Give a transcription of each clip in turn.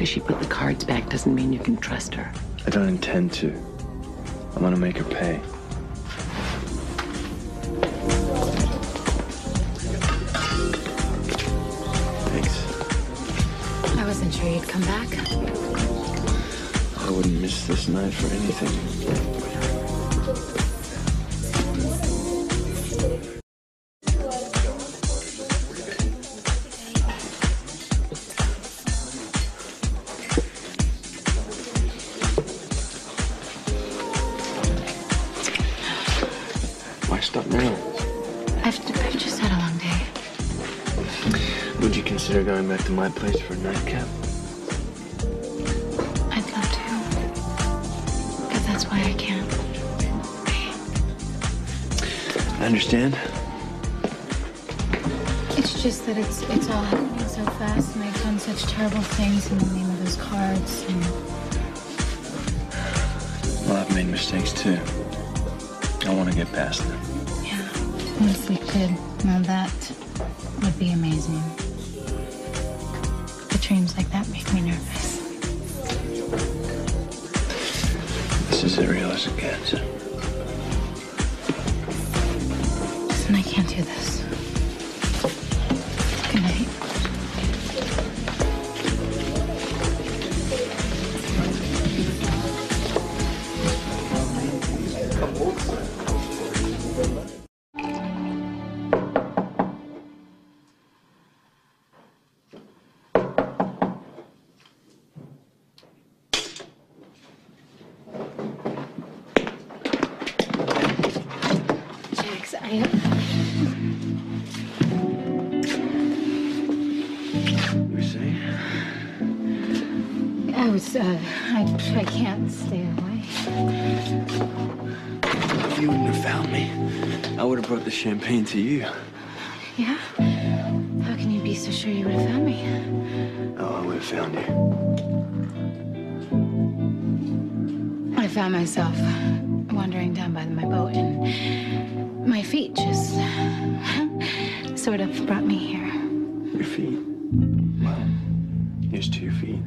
because she put the cards back doesn't mean you can trust her. I don't intend to. I'm gonna make her pay. Thanks. I wasn't sure you'd come back. I wouldn't miss this night for anything. Why stop now? I've just had a long day. Would you consider going back to my place for a nightcap? I'd love to. But that's why I can't. I understand. It's just that it's all happening so fast, and I've done such terrible things in the name of those cards, and... Well, I've made mistakes too. I want to get past them. Yeah, once we could. Now that would be amazing. But dreams like that make me nervous. This is as real as it gets. Listen, I can't do this. Good night. Jax, You say? I can't stay away. If you wouldn't have found me, I would have brought the champagne to you. Yeah? How can you be so sure you would have found me? Oh, I would have found you. I found myself wandering down by my boat, and my feet just sort of brought me here. Your feet? Well, here's to your feet.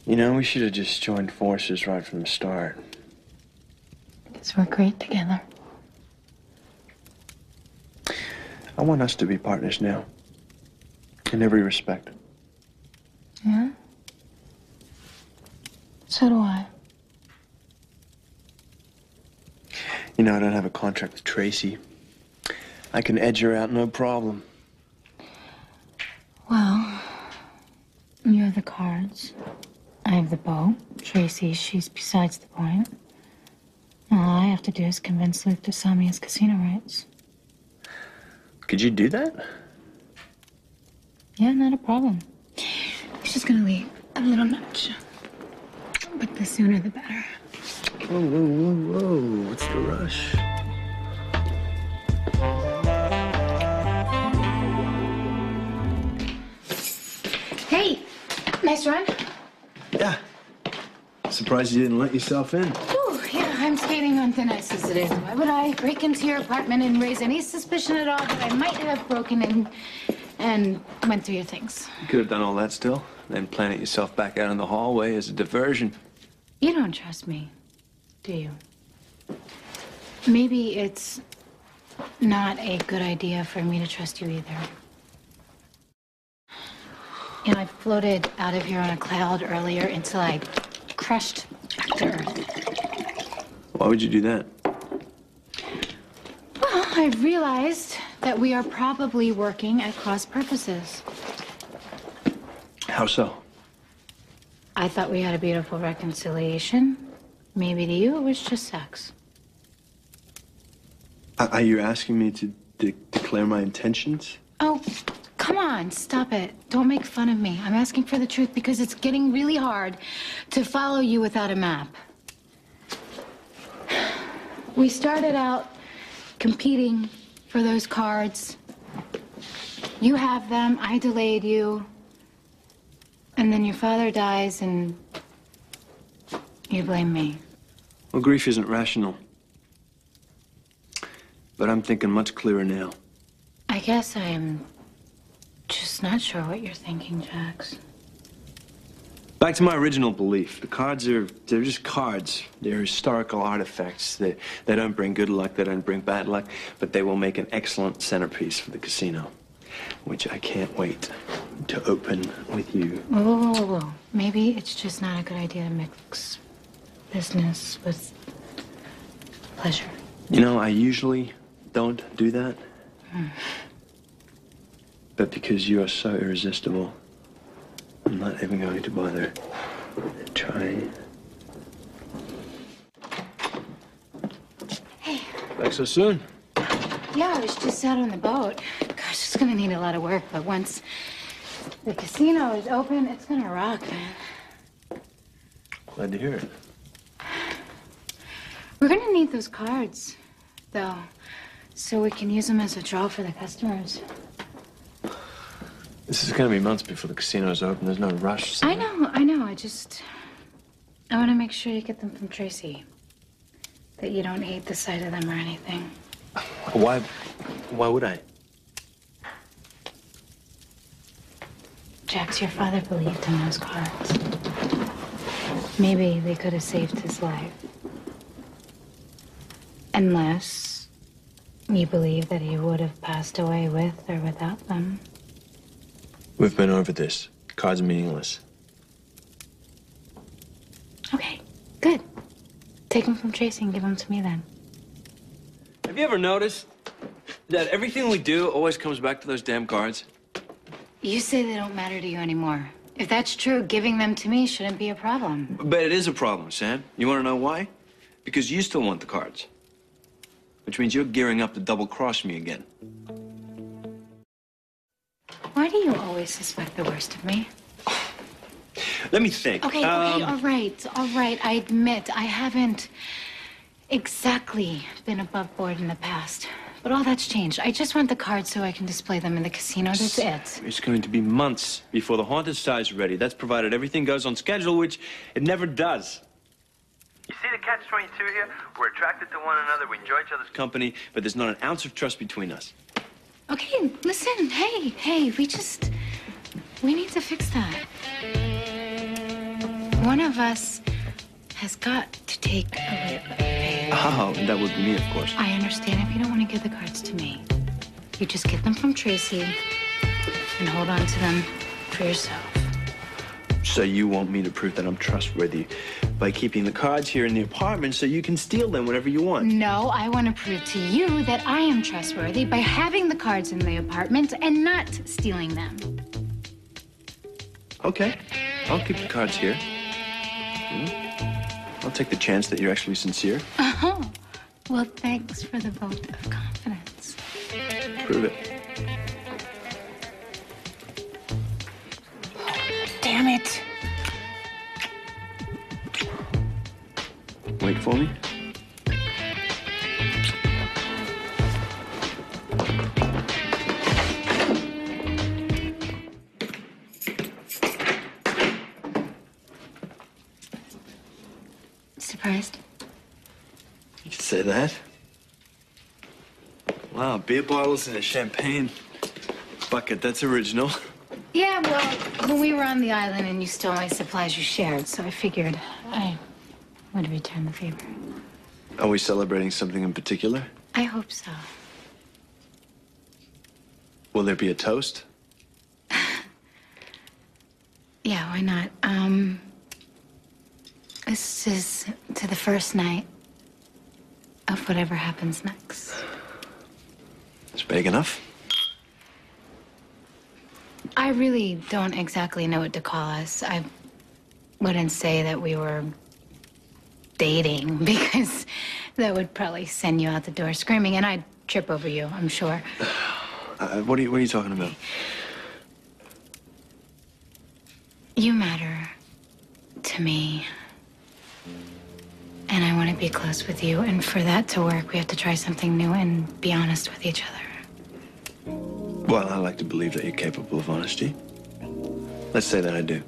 You know, we should have just joined forces right from the start. Because we're great together. I want us to be partners now. In every respect. Yeah? So do I. You know, I don't have a contract with Tracy. I can edge her out, no problem. Well, you have the cards. I have the boat. Tracy, she's besides the point. All I have to do is convince Luke to sell me his casino rights. Could you do that? Yeah, not a problem. She's gonna leave a little nudge. But the sooner the better. Whoa, whoa, whoa, whoa. What's the rush? Hey, nice run. Yeah. Surprised you didn't let yourself in. Ooh, yeah, I'm skating on thin ice as it is. Why would I break into your apartment and raise any suspicion at all that I might have broken in and went through your things? You could have done all that still, then planet yourself back out in the hallway as a diversion. You don't trust me, do you? Maybe it's not a good idea for me to trust you either. You know, I floated out of here on a cloud earlier until I crashed back to Earth. Why would you do that? Well, I realized that we are probably working at cross purposes. How so? I thought we had a beautiful reconciliation. Maybe to you, it was just sex. Are you asking me to declare my intentions? Oh, come on, stop it. Don't make fun of me. I'm asking for the truth because it's getting really hard to follow you without a map. We started out competing for those cards, You have them, I delayed you. And then your father dies and you blame me. Well, grief isn't rational. But I'm thinking much clearer now. I guess I'm just not sure what you're thinking, Jax. Back to my original belief. The cards they're just cards. They're historical artifacts. They don't bring good luck, they don't bring bad luck, but they will make an excellent centerpiece for the casino, which I can't wait to open with you. Whoa. Maybe it's just not a good idea to mix business with pleasure. You know, I usually don't do that. But because you are so irresistible, I'm not even going to bother trying. Hey. Back so soon? Yeah, I was just out on the boat. Gosh, it's gonna need a lot of work, but once the casino is open, it's gonna rock, man. Glad to hear it. We're gonna need those cards, though, so we can use them as a draw for the customers. This is gonna be months before the casino's open. There's no rush. So. I know. I want to make sure you get them from Tracy. That you don't hate the sight of them or anything. Why would I? Jax, your father believed in those cards. Maybe they could have saved his life. Unless you believe that he would have passed away with or without them. We've been over this. Cards are meaningless. Okay, good. Take them from Tracy and give them to me then. Have you ever noticed that everything we do always comes back to those damn cards? You say they don't matter to you anymore. If that's true, giving them to me shouldn't be a problem. But it is a problem, Sam. You want to know why? Because you still want the cards. Which means you're gearing up to double-cross me again. Why do you always suspect the worst of me? Let me think. Okay, all right. I admit I haven't exactly been above board in the past. But all that's changed. I just want the cards so I can display them in the casino. That's it. It's going to be months before the haunted side's ready. That's provided everything goes on schedule, which it never does. You see the catch-22 here? We're attracted to one another, we enjoy each other's company, but there's not an ounce of trust between us. Okay, listen, hey, we need to fix that. One of us has got to take a rip pay. Oh, that would be me, of course. I understand if you don't want to give the cards to me. You just get them from Tracy and hold on to them for yourself. So you want me to prove that I'm trustworthy by keeping the cards here in the apartment so you can steal them whenever you want? No, I want to prove to you that I am trustworthy by having the cards in the apartment and not stealing them. Okay, I'll keep the cards here. I'll take the chance that you're actually sincere. Oh, well, thanks for the vote of confidence. Prove it. Damn it. Wait for me. Surprised? You could say that. Wow, beer bottles and a champagne bucket. That's original. Yeah, well, when we were on the island and you stole my supplies, you shared, so I figured I would return the favor. Are we celebrating something in particular? I hope so. Will there be a toast? Yeah, why not? This is to the first night of whatever happens next. It's big enough. I really don't exactly know what to call us. I wouldn't say that we were dating because that would probably send you out the door screaming and I'd trip over you, I'm sure. What are you talking about? You matter to me. And I want to be close with you. And for that to work, we have to try something new and be honest with each other. Well, I like to believe that you're capable of honesty. Let's say that I do.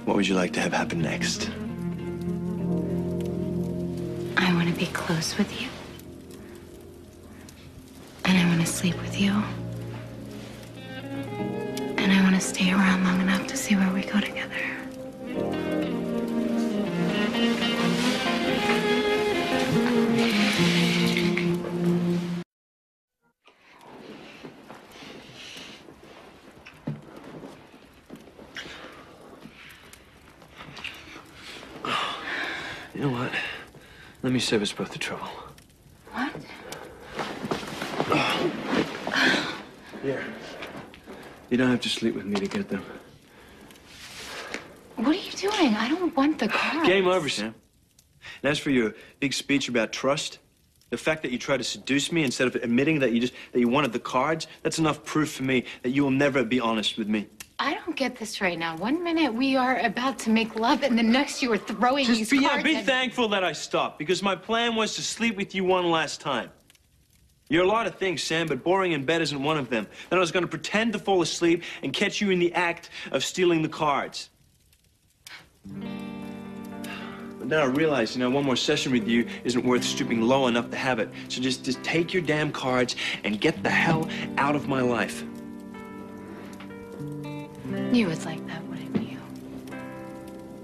What would you like to have happen next? I want to be close with you. And I want to sleep with you. And I want to stay around long enough to see where we go together. You know what? Let me save us both the trouble. What? Here. You don't have to sleep with me to get them. What are you doing? I don't want the cards. Game over, Sam. And as for your big speech about trust, the fact that you tried to seduce me instead of admitting that you wanted the cards, that's enough proof for me that you will never be honest with me. I don't get this right now. One minute we are about to make love, and the next you are throwing these cards. Be thankful that I stopped, because my plan was to sleep with you one last time. You're a lot of things, Sam, but boring in bed isn't one of them. Then I was going to pretend to fall asleep and catch you in the act of stealing the cards. But then I realized, one more session with you isn't worth stooping low enough to have it. So just take your damn cards and get the hell out of my life. You would like that, wouldn't you?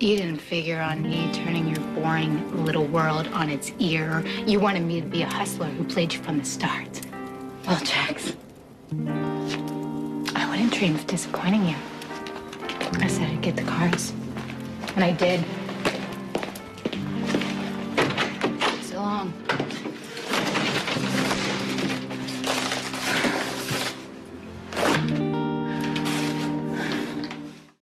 You didn't figure on me turning your boring little world on its ear. You wanted me to be a hustler who played you from the start. Well, Jax, I wouldn't dream of disappointing you. I said I'd get the cards, and I did. So long.